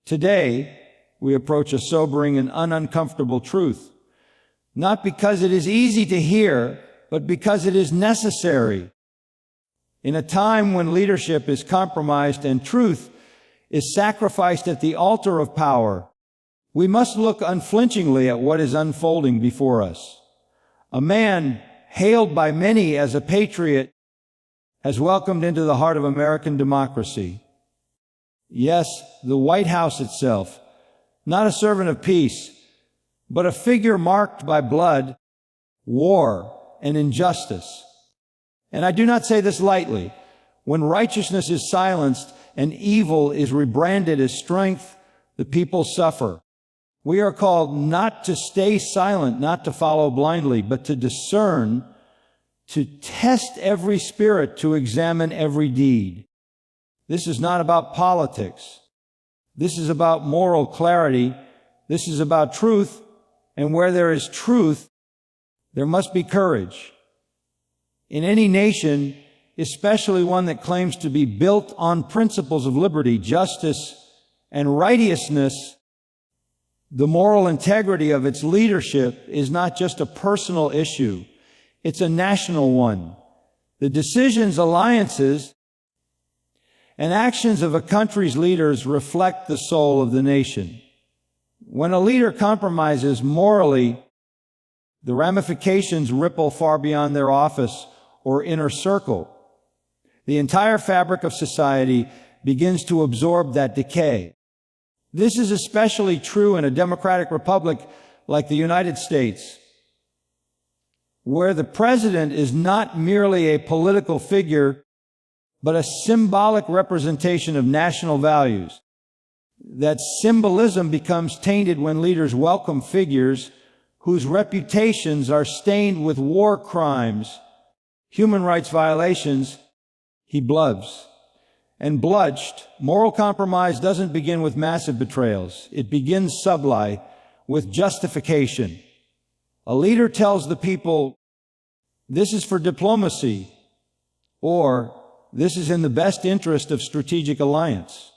Today, we approach a sobering and uncomfortable truth, not because it is easy to hear, but because it is necessary. In a time when leadership is compromised and truth is sacrificed at the altar of power, we must look unflinchingly at what is unfolding before us. A man hailed by many as a patriot has welcomed into the heart of American democracy. Yes, the White House itself, not a servant of peace, but a figure marked by blood, war, and injustice. And I do not say this lightly. When righteousness is silenced and evil is rebranded as strength, the people suffer. We are called not to stay silent, not to follow blindly, but to discern, to test every spirit, to examine every deed. This is not about politics. This is about moral clarity. This is about truth. And where there is truth, there must be courage. In any nation, especially one that claims to be built on principles of liberty, justice, and righteousness, the moral integrity of its leadership is not just a personal issue. It's a national one. The decisions, alliances, and actions of a country's leaders reflect the soul of the nation. When a leader compromises morally, the ramifications ripple far beyond their office or inner circle. The entire fabric of society begins to absorb that decay. This is especially true in a democratic republic like the United States, where the president is not merely a political figure, but a symbolic representation of national values. That symbolism becomes tainted when leaders welcome figures whose reputations are stained with war crimes, human rights violations. He blubs. And bludged, moral compromise doesn't begin with massive betrayals. It begins subtly, with justification. A leader tells the people, this is for diplomacy, or this is in the best interest of strategic alliance.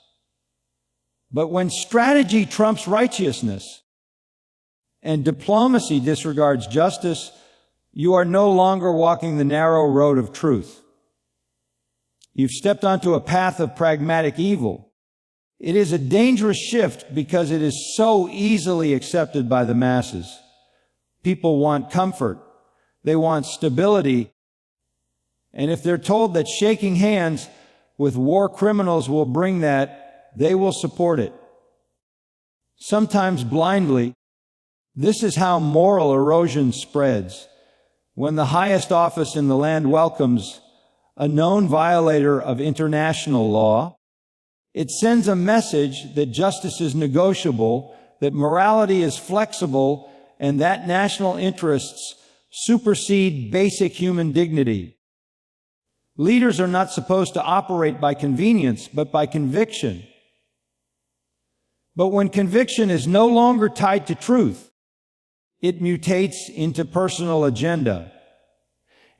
But when strategy trumps righteousness and diplomacy disregards justice, you are no longer walking the narrow road of truth. You've stepped onto a path of pragmatic evil. It is a dangerous shift because it is so easily accepted by the masses. People want comfort. They want stability. And if they're told that shaking hands with war criminals will bring that, they will support it. Sometimes blindly. This is how moral erosion spreads. When the highest office in the land welcomes a known violator of international law, it sends a message that justice is negotiable, that morality is flexible, and that national interests supersede basic human dignity. Leaders are not supposed to operate by convenience, but by conviction. But when conviction is no longer tied to truth, it mutates into personal agenda.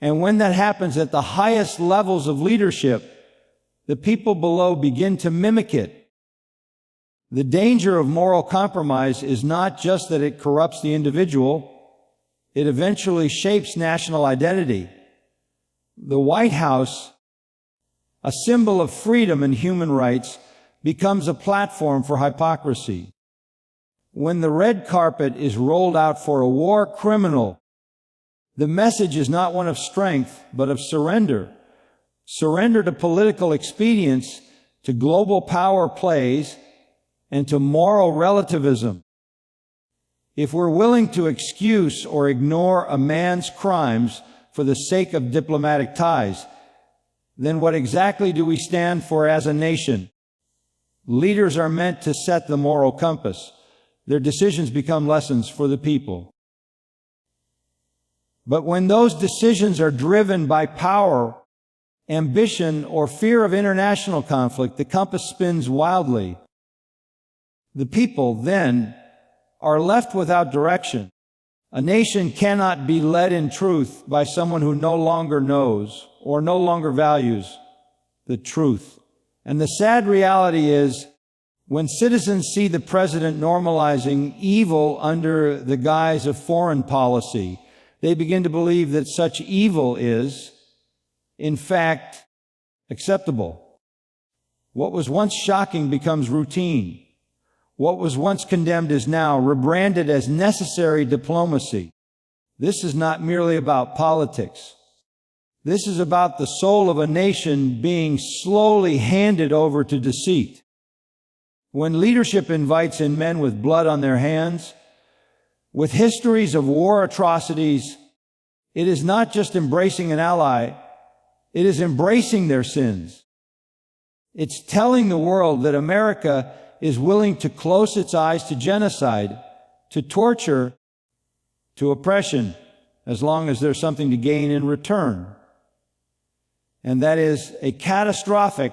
And when that happens at the highest levels of leadership, the people below begin to mimic it. The danger of moral compromise is not just that it corrupts the individual, it eventually shapes national identity. The White House, a symbol of freedom and human rights, becomes a platform for hypocrisy. When the red carpet is rolled out for a war criminal, the message is not one of strength, but of surrender. Surrender to political expedience, to global power plays, and to moral relativism. If we're willing to excuse or ignore a man's crimes for the sake of diplomatic ties, then what exactly do we stand for as a nation? Leaders are meant to set the moral compass. Their decisions become lessons for the people. But when those decisions are driven by power, ambition, or fear of international conflict, the compass spins wildly. The people, then, are left without direction. A nation cannot be led in truth by someone who no longer knows or no longer values the truth. And the sad reality is, When citizens see the president normalizing evil under the guise of foreign policy, they begin to believe that such evil is, in fact, acceptable. What was once shocking becomes routine. What was once condemned is now rebranded as necessary diplomacy. This is not merely about politics. This is about the soul of a nation being slowly handed over to deceit. When leadership invites in men with blood on their hands, with histories of war atrocities, it is not just embracing an ally, it is embracing their sins. It's telling the world that America is willing to close its eyes to genocide, to torture, to oppression, as long as there's something to gain in return. And that is a catastrophic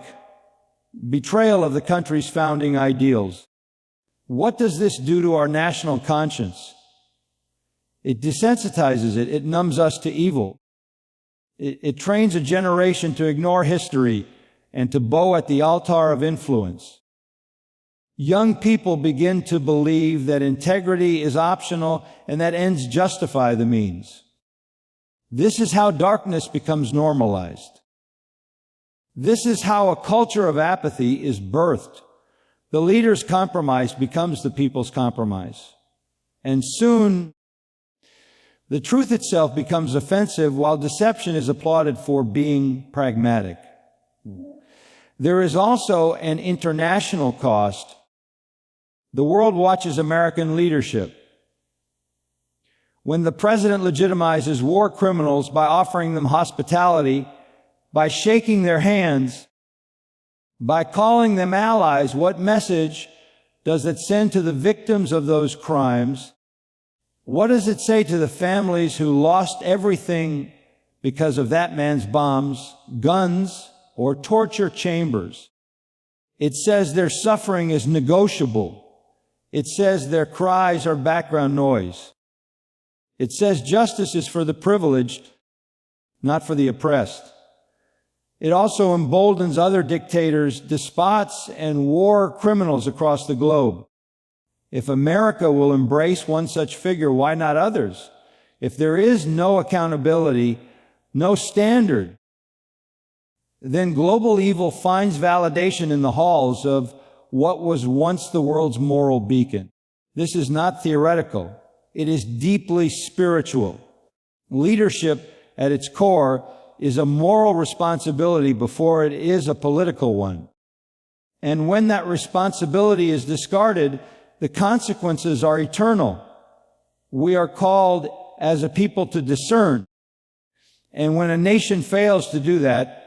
betrayal of the country's founding ideals. What does this do to our national conscience? It desensitizes it. It numbs us to evil. It trains a generation to ignore history and to bow at the altar of influence. Young people begin to believe that integrity is optional and that ends justify the means. This is how darkness becomes normalized. This is how a culture of apathy is birthed. The leader's compromise becomes the people's compromise. And soon, the truth itself becomes offensive while deception is applauded for being pragmatic. There is also an international cost. The world watches American leadership. When the president legitimizes war criminals by offering them hospitality, by shaking their hands, by calling them allies, what message does it send to the victims of those crimes? What does it say to the families who lost everything because of that man's bombs, guns, or torture chambers? It says their suffering is negotiable. It says their cries are background noise. It says justice is for the privileged, not for the oppressed. It also emboldens other dictators, despots, and war criminals across the globe. If America will embrace one such figure, why not others? If there is no accountability, no standard, then global evil finds validation in the halls of what was once the world's moral beacon. This is not theoretical. It is deeply spiritual. Leadership, at its core, is a moral responsibility before it is a political one. And when that responsibility is discarded, the consequences are eternal. We are called as a people to discern. And when a nation fails to do that,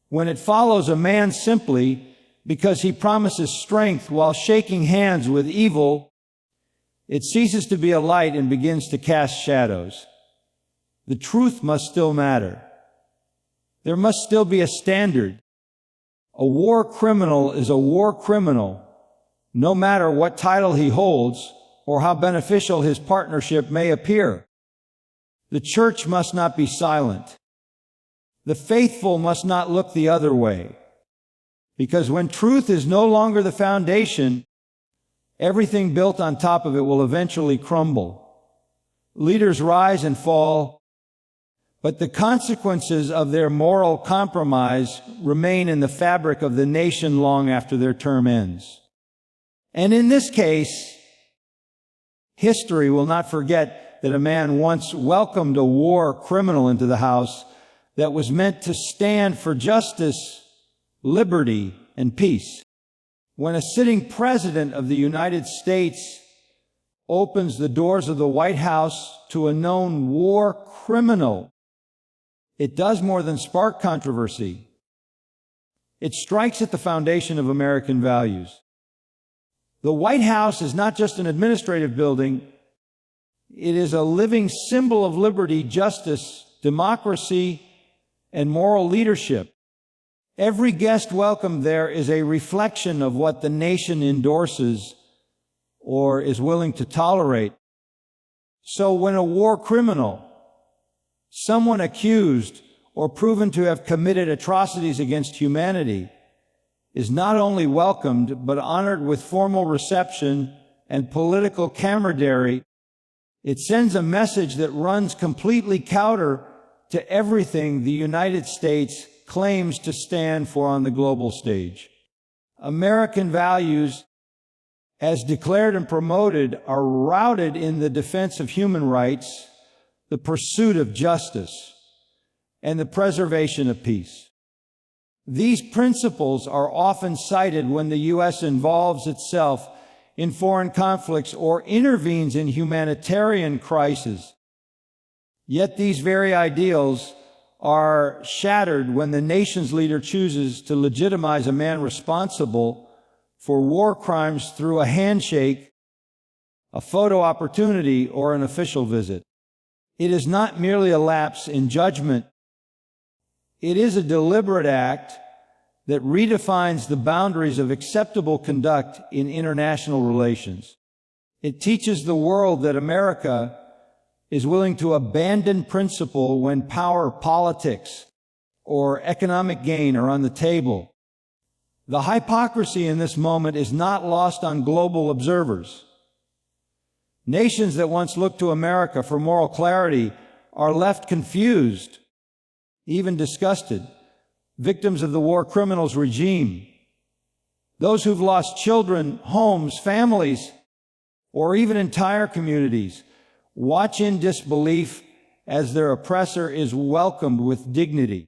when it follows a man simply because he promises strength while shaking hands with evil, it ceases to be a light and begins to cast shadows. The truth must still matter. There must still be a standard. A war criminal is a war criminal, no matter what title he holds or how beneficial his partnership may appear. The church must not be silent. The faithful must not look the other way. Because when truth is no longer the foundation, everything built on top of it will eventually crumble. Leaders rise and fall, but the consequences of their moral compromise remain in the fabric of the nation long after their term ends. And in this case, history will not forget that a man once welcomed a war criminal into the house that was meant to stand for justice, liberty, and peace. When a sitting president of the United States opens the doors of the White House to a known war criminal, it does more than spark controversy. It strikes at the foundation of American values. The White House is not just an administrative building. It is a living symbol of liberty, justice, democracy, and moral leadership. Every guest welcomed there is a reflection of what the nation endorses or is willing to tolerate. So when a war criminal, someone accused or proven to have committed atrocities against humanity, is not only welcomed but honored with formal reception and political camaraderie. It sends a message that runs completely counter to everything the United States claims to stand for on the global stage. American values, as declared and promoted, are routed in the defense of human rights, the pursuit of justice, and the preservation of peace. These principles are often cited when the U.S. involves itself in foreign conflicts or intervenes in humanitarian crises. Yet these very ideals are shattered when the nation's leader chooses to legitimize a man responsible for war crimes through a handshake, a photo opportunity, or an official visit. It is not merely a lapse in judgment. It is a deliberate act that redefines the boundaries of acceptable conduct in international relations. It teaches the world that America is willing to abandon principle when power, politics, or economic gain are on the table. The hypocrisy in this moment is not lost on global observers. Nations that once looked to America for moral clarity are left confused, even disgusted, victims of the war criminals regime. Those who've lost children, homes, families, or even entire communities watch in disbelief as their oppressor is welcomed with dignity.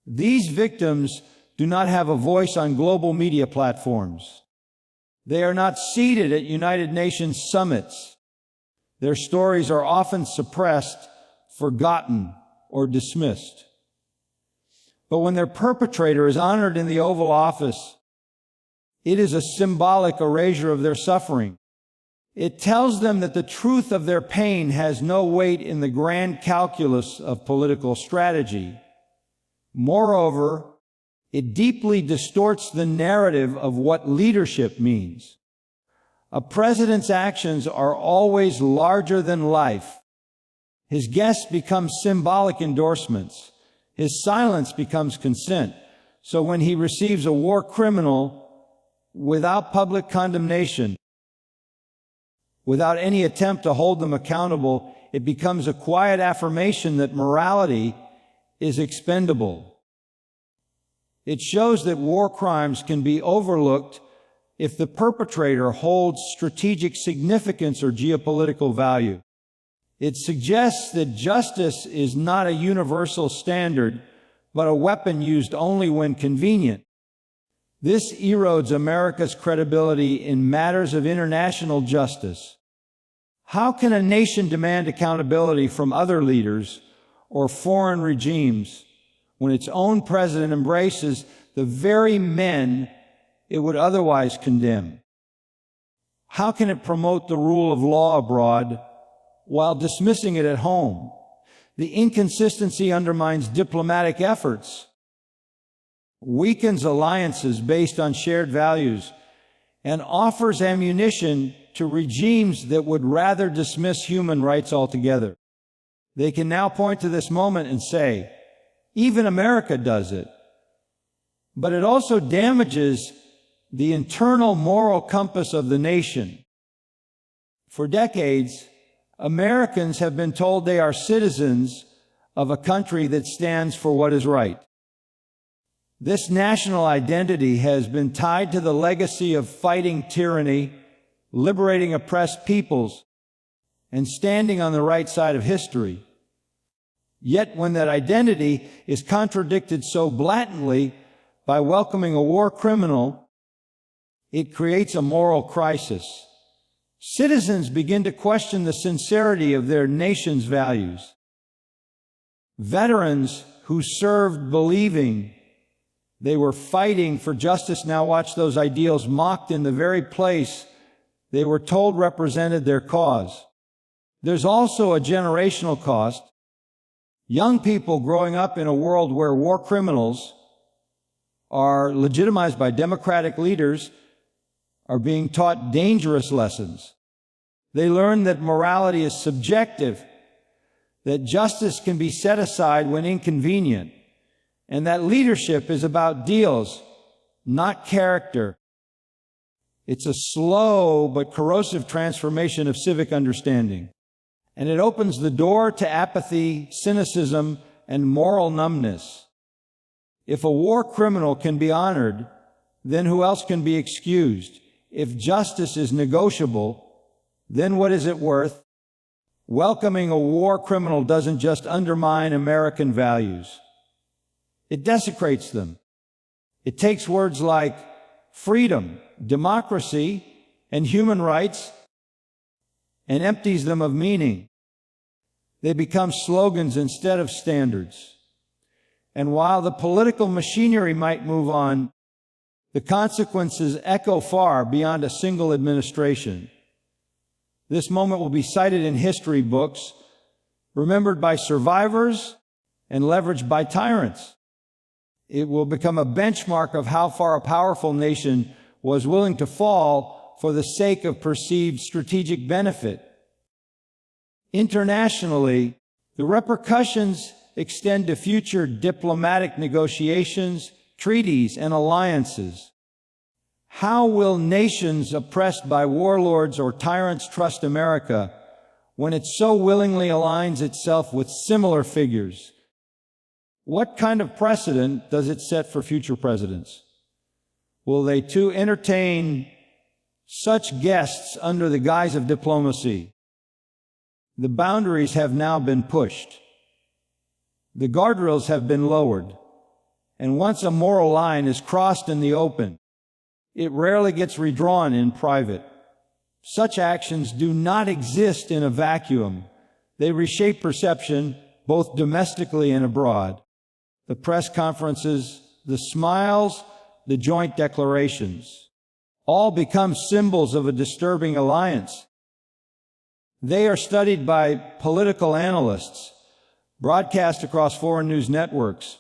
These victims do not have a voice on global media platforms. They are not seated at United Nations summits. Their stories are often suppressed, forgotten, or dismissed. But when their perpetrator is honored in the Oval Office, it is a symbolic erasure of their suffering. It tells them that the truth of their pain has no weight in the grand calculus of political strategy. Moreover, it deeply distorts the narrative of what leadership means. A president's actions are always larger than life. His guests become symbolic endorsements. His silence becomes consent. So when he receives a war criminal without public condemnation, without any attempt to hold them accountable, it becomes a quiet affirmation that morality is expendable. It shows that war crimes can be overlooked if the perpetrator holds strategic significance or geopolitical value. It suggests that justice is not a universal standard, but a weapon used only when convenient. This erodes America's credibility in matters of international justice. How can a nation demand accountability from other leaders or foreign regimes when its own president embraces the very men it would otherwise condemn? How can it promote the rule of law abroad while dismissing it at home? The inconsistency undermines diplomatic efforts, weakens alliances based on shared values, and offers ammunition to regimes that would rather dismiss human rights altogether. They can now point to this moment and say, even America does it. But it also damages the internal moral compass of the nation. For decades, Americans have been told they are citizens of a country that stands for what is right. This national identity has been tied to the legacy of fighting tyranny, liberating oppressed peoples, and standing on the right side of history. Yet when that identity is contradicted so blatantly by welcoming a war criminal, it creates a moral crisis. Citizens begin to question the sincerity of their nation's values. Veterans who served believing they were fighting for justice now watch those ideals mocked in the very place they were told represented their cause. There's also a generational cost. Young people growing up in a world where war criminals are legitimized by democratic leaders are being taught dangerous lessons. They learn that morality is subjective, that justice can be set aside when inconvenient, and that leadership is about deals, not character. It's a slow but corrosive transformation of civic understanding, and it opens the door to apathy, cynicism, and moral numbness. If a war criminal can be honored, then who else can be excused? If justice is negotiable, then what is it worth? Welcoming a war criminal doesn't just undermine American values. It desecrates them. It takes words like freedom, democracy, and human rights and empties them of meaning. They become slogans instead of standards. And while the political machinery might move on, the consequences echo far beyond a single administration. This moment will be cited in history books, remembered by survivors, and leveraged by tyrants. It will become a benchmark of how far a powerful nation was willing to fall for the sake of perceived strategic benefit. Internationally, the repercussions extend to future diplomatic negotiations, treaties, and alliances. How will nations oppressed by warlords or tyrants trust America when it so willingly aligns itself with similar figures? What kind of precedent does it set for future presidents? Will they too entertain such guests under the guise of diplomacy? The boundaries have now been pushed. The guardrails have been lowered. And once a moral line is crossed in the open, it rarely gets redrawn in private. Such actions do not exist in a vacuum. They reshape perception both domestically and abroad. The press conferences, the smiles, the joint declarations, all become symbols of a disturbing alliance. They are studied by political analysts, broadcast across foreign news networks,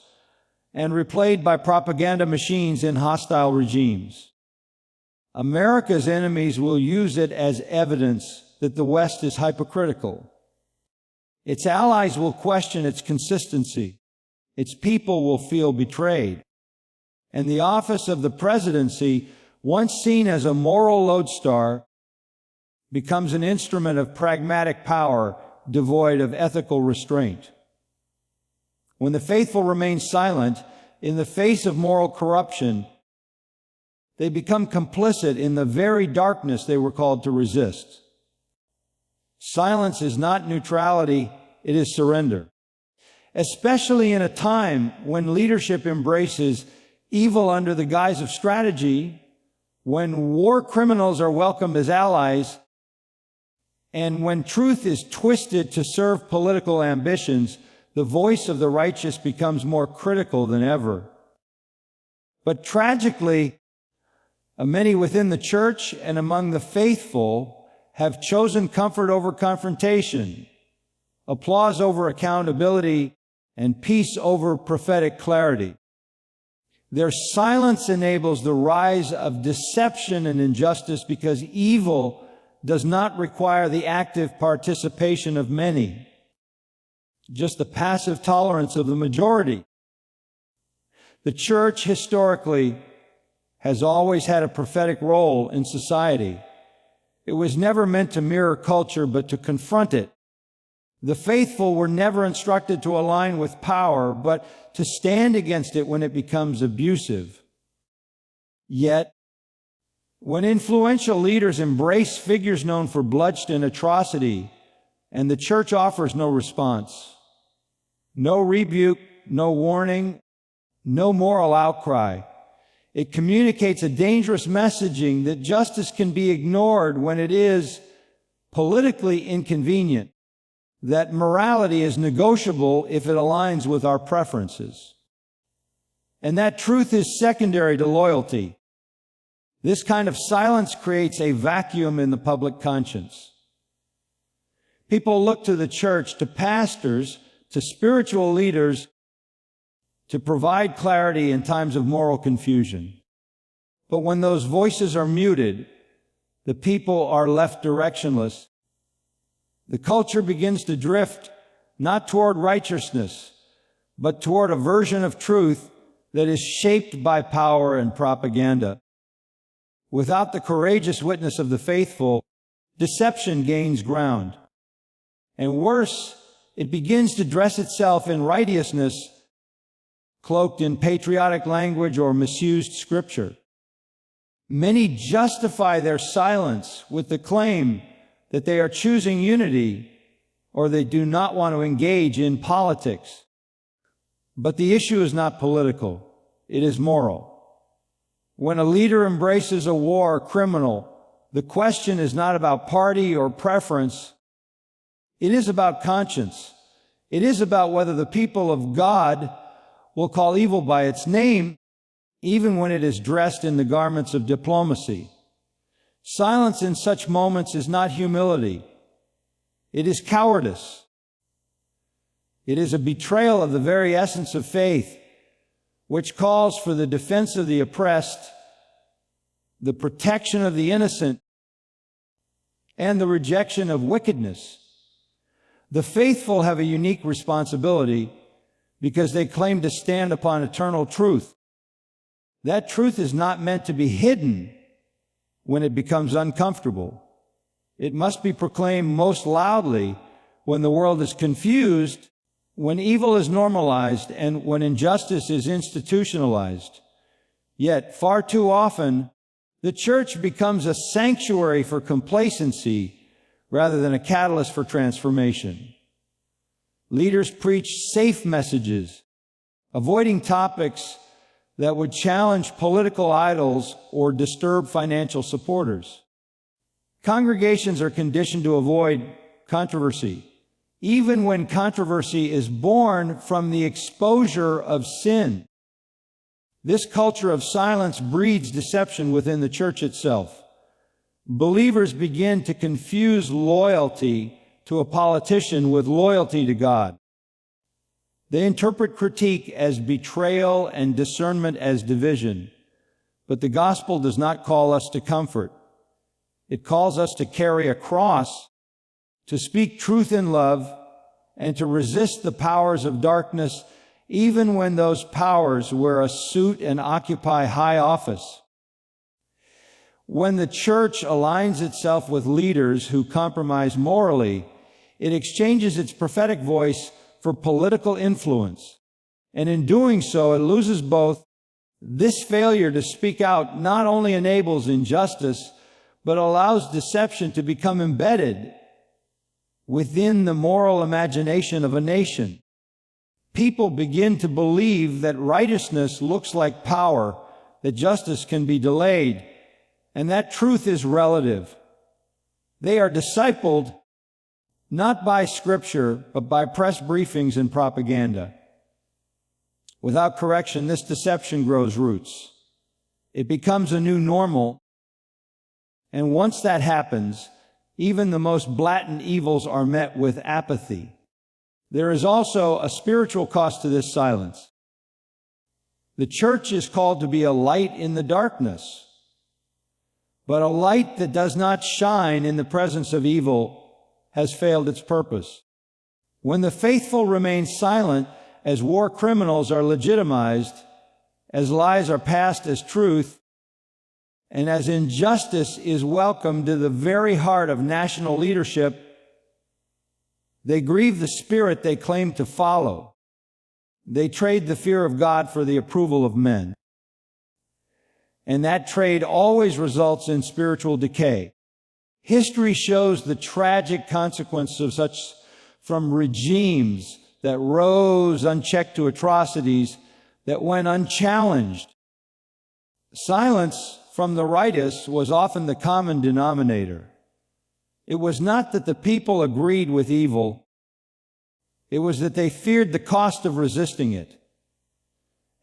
and replayed by propaganda machines in hostile regimes. America's enemies will use it as evidence that the West is hypocritical. Its allies will question its consistency. Its people will feel betrayed. And the office of the presidency, once seen as a moral lodestar, becomes an instrument of pragmatic power devoid of ethical restraint. When the faithful remain silent in the face of moral corruption, they become complicit in the very darkness they were called to resist. Silence is not neutrality, it is surrender. Especially in a time when leadership embraces evil under the guise of strategy, when war criminals are welcomed as allies, and when truth is twisted to serve political ambitions, the voice of the righteous becomes more critical than ever. But tragically, many within the church and among the faithful have chosen comfort over confrontation, applause over accountability, and peace over prophetic clarity. Their silence enables the rise of deception and injustice because evil does not require the active participation of many, just the passive tolerance of the majority. The church historically has always had a prophetic role in society. It was never meant to mirror culture, but to confront it. The faithful were never instructed to align with power, but to stand against it when it becomes abusive. Yet, when influential leaders embrace figures known for bloodshed and atrocity, and the church offers no response, no rebuke, no warning, no moral outcry, it communicates a dangerous messaging that justice can be ignored when it is politically inconvenient, that morality is negotiable if it aligns with our preferences, and that truth is secondary to loyalty. This kind of silence creates a vacuum in the public conscience. People look to the church, to pastors, to spiritual leaders to provide clarity in times of moral confusion. But when those voices are muted, the people are left directionless. The culture begins to drift, not toward righteousness, but toward a version of truth that is shaped by power and propaganda. Without the courageous witness of the faithful, deception gains ground. And worse, it begins to dress itself in righteousness, cloaked in patriotic language or misused scripture. Many justify their silence with the claim that they are choosing unity or they do not want to engage in politics. But the issue is not political, it is moral. When a leader embraces a war criminal, the question is not about party or preference. It is about conscience. It is about whether the people of God will call evil by its name, even when it is dressed in the garments of diplomacy. Silence in such moments is not humility. It is cowardice. It is a betrayal of the very essence of faith, which calls for the defense of the oppressed, the protection of the innocent, and the rejection of wickedness. The faithful have a unique responsibility because they claim to stand upon eternal truth. That truth is not meant to be hidden when it becomes uncomfortable. It must be proclaimed most loudly when the world is confused, when evil is normalized, and when injustice is institutionalized. Yet, far too often, the church becomes a sanctuary for complacency rather than a catalyst for transformation. Leaders preach safe messages, avoiding topics that would challenge political idols or disturb financial supporters. Congregations are conditioned to avoid controversy, even when controversy is born from the exposure of sin. This culture of silence breeds deception within the church itself. Believers begin to confuse loyalty to a politician with loyalty to God. They interpret critique as betrayal and discernment as division. But the gospel does not call us to comfort. It calls us to carry a cross, to speak truth in love, and to resist the powers of darkness, even when those powers wear a suit and occupy high office. When the church aligns itself with leaders who compromise morally, it exchanges its prophetic voice for political influence. And in doing so, it loses both. This failure to speak out not only enables injustice, but allows deception to become embedded within the moral imagination of a nation. People begin to believe that righteousness looks like power, that justice can be delayed, and that truth is relative. They are discipled not by scripture, but by press briefings and propaganda. Without correction, this deception grows roots. It becomes a new normal. And once that happens, even the most blatant evils are met with apathy. There is also a spiritual cost to this silence. The church is called to be a light in the darkness, but a light that does not shine in the presence of evil has failed its purpose. When the faithful remain silent, as war criminals are legitimized, as lies are passed as truth, and as injustice is welcomed to the very heart of national leadership, they grieve the spirit they claim to follow. They trade the fear of God for the approval of men. And that trade always results in spiritual decay. History shows the tragic consequences of such from regimes that rose unchecked to atrocities that went unchallenged. Silence from the righteous was often the common denominator. It was not that the people agreed with evil. It was that they feared the cost of resisting it.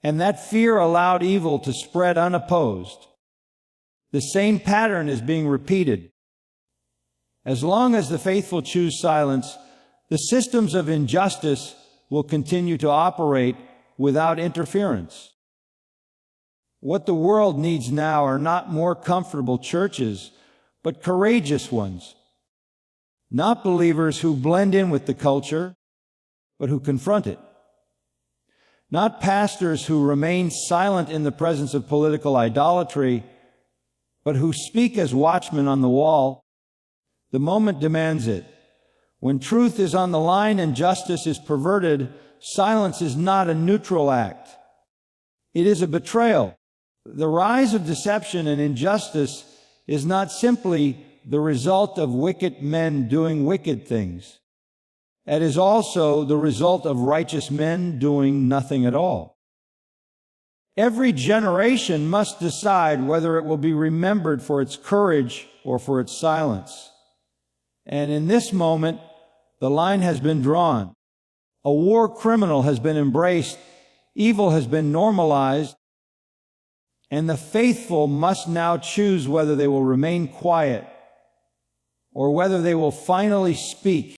And that fear allowed evil to spread unopposed. The same pattern is being repeated. As long as the faithful choose silence, the systems of injustice will continue to operate without interference. What the world needs now are not more comfortable churches, but courageous ones. Not believers who blend in with the culture, but who confront it. not pastors who remain silent in the presence of political idolatry, but who speak as watchmen on the wall. The moment demands it. When truth is on the line and justice is perverted, silence is not a neutral act. It is a betrayal. The rise of deception and injustice is not simply the result of wicked men doing wicked things. It is also the result of righteous men doing nothing at all. Every generation must decide whether it will be remembered for its courage or for its silence. And in this moment, the line has been drawn. A war criminal has been embraced, evil has been normalized, and the faithful must now choose whether they will remain quiet or whether they will finally speak.